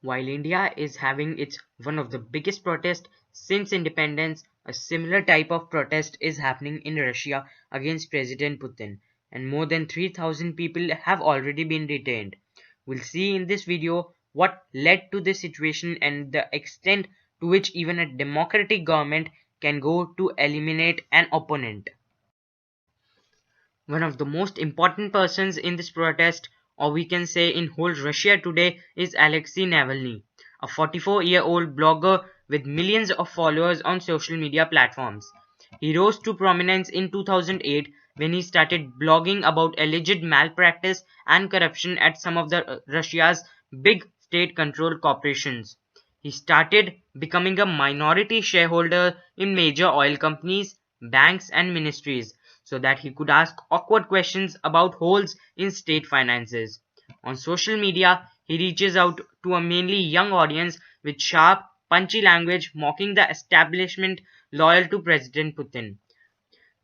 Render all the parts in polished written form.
While India is having its one of the biggest protests since independence, a similar type of protest is happening in Russia against President Putin, and more than 3,000 people have already been detained. We'll see in this video what led to this situation and the extent to which even a democratic government can go to eliminate an opponent. One of the most important persons in this protest, or we can say in whole Russia today, is Alexei Navalny, a 44-year-old blogger with millions of followers on social media platforms. He rose to prominence in 2008 when he started blogging about alleged malpractice and corruption at some of the Russia's big state-controlled corporations. He started becoming a minority shareholder in major oil companies, banks and ministries so that he could ask awkward questions about holes in state finances. On social media, he reaches out to a mainly young audience with sharp, punchy language mocking the establishment loyal to President Putin.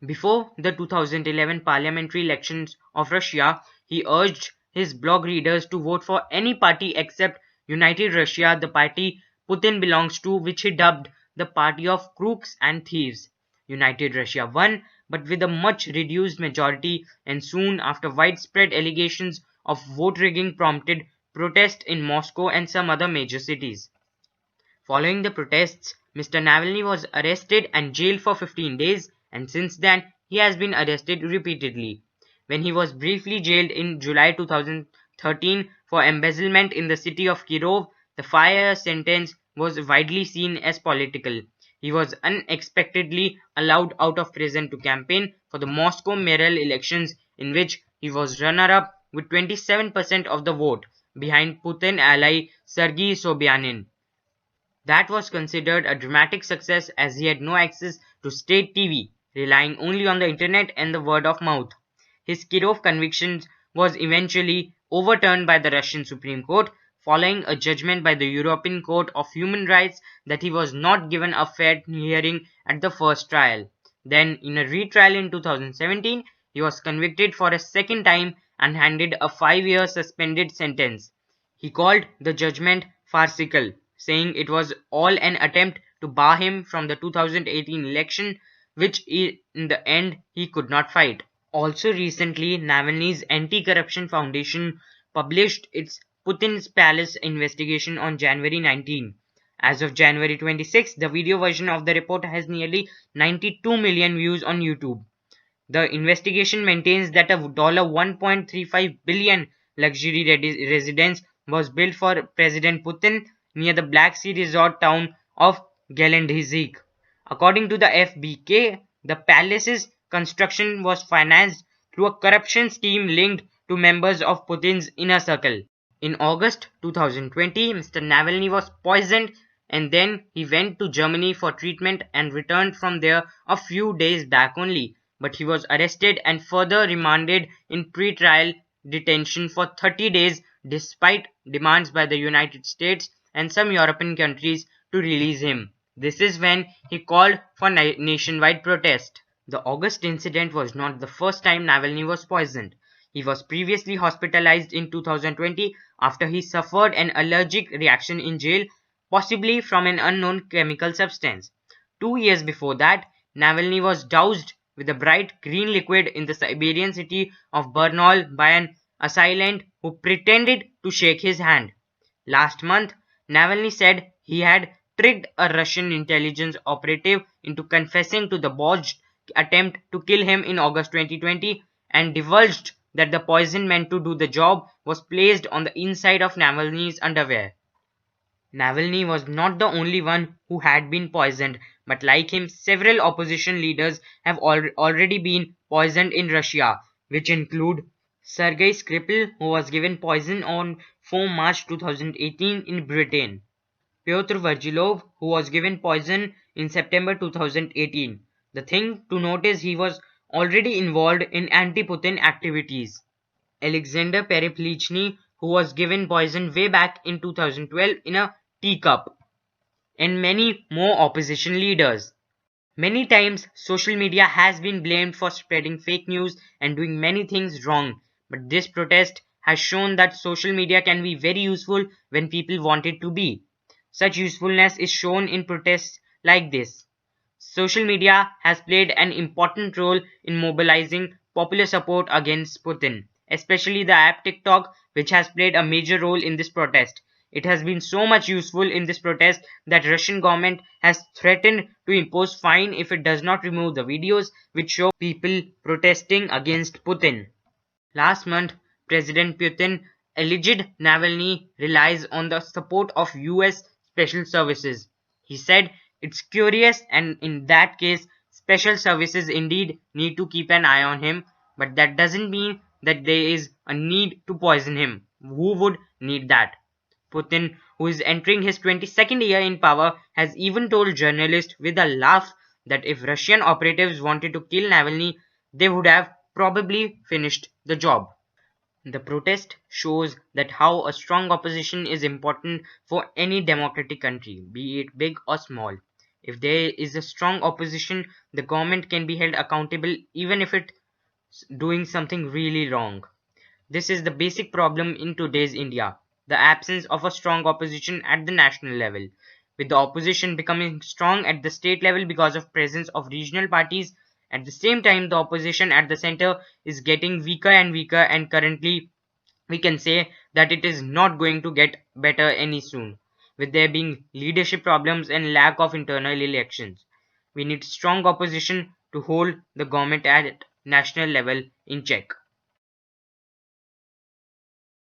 Before the 2011 parliamentary elections of Russia, he urged his blog readers to vote for any party except United Russia, the party Putin belongs to, which he dubbed the party of crooks and thieves. United Russia won, but with a much reduced majority, and soon after widespread allegations of vote rigging prompted protest in Moscow and some other major cities. Following the protests, Mr. Navalny was arrested and jailed for 15 days, and since then he has been arrested repeatedly. When he was briefly jailed in July 2013 for embezzlement in the city of Kirov, the 5-year sentence was widely seen as political. He was unexpectedly allowed out of prison to campaign for the Moscow mayoral elections, in which he was runner-up with 27% of the vote, behind Putin ally Sergei Sobyanin. That was considered a dramatic success as he had no access to state TV, relying only on the internet and the word of mouth. His Kirov conviction was eventually overturned by the Russian Supreme Court following a judgment by the European Court of Human Rights that he was not given a fair hearing at the first trial. Then, in a retrial in 2017, he was convicted for a second time and handed a 5-year suspended sentence. He called the judgment farcical, saying it was all an attempt to bar him from the 2018 election, which in the end he could not fight. Also recently, Navalny's Anti-Corruption Foundation published its Putin's Palace investigation on January 19. As of January 26, the video version of the report has nearly 92 million views on YouTube. The investigation maintains that a $1.35 billion luxury residence was built for President Putin near the Black Sea resort town of Gelendzhik. According to the FBK, the palace's construction was financed through a corruption scheme linked to members of Putin's inner circle. In August 2020, Mr. Navalny was poisoned and then he went to Germany for treatment and returned from there a few days back only. But he was arrested and further remanded in pre-trial detention for 30 days despite demands by the United States and some European countries to release him. This is when he called for nationwide protest. The August incident was not the first time Navalny was poisoned. He was previously hospitalized in 2020 after he suffered an allergic reaction in jail, possibly from an unknown chemical substance. 2 years before that, Navalny was doused with a bright green liquid in the Siberian city of Bernal by an assailant who pretended to shake his hand. Last month, Navalny said he had tricked a Russian intelligence operative into confessing to the botched attempt to kill him in August 2020 and divulged that the poison meant to do the job was placed on the inside of Navalny's underwear. Navalny was not the only one who had been poisoned, but like him, several opposition leaders have already been poisoned in Russia, which include Sergei Skripal, who was given poison on 4 March 2018 in Britain, Pyotr Virgilov, who was given poison in September 2018. The thing to note is he was already involved in anti-Putin activities. Alexander Pereplychny, who was given poison way back in 2012 in a teacup, and many more opposition leaders. Many times, social media has been blamed for spreading fake news and doing many things wrong, but this protest has shown that social media can be very useful when people want it to be. Such usefulness is shown in protests like this. Social media has played an important role in mobilizing popular support against Putin, especially the app TikTok, which has played a major role in this protest. It has been so much useful in this protest that Russian government has threatened to impose fine if it does not remove the videos which show people protesting against Putin. Last month, President Putin alleged Navalny relies on the support of US special services. He said it's curious, and in that case, special services indeed need to keep an eye on him, but that doesn't mean that there is a need to poison him. Who would need that? Putin, who is entering his 22nd year in power, has even told journalists with a laugh that if Russian operatives wanted to kill Navalny, they would have probably finished the job. The protest shows that how a strong opposition is important for any democratic country, be it big or small. If there is a strong opposition, the government can be held accountable even if it's doing something really wrong. This is the basic problem in today's India, the absence of a strong opposition at the national level. With the opposition becoming strong at the state level because of presence of regional parties, at the same time the opposition at the center is getting weaker and weaker, and currently we can say that it is not going to get better any soon, with there being leadership problems and lack of internal elections. We need strong opposition to hold the government at national level in check.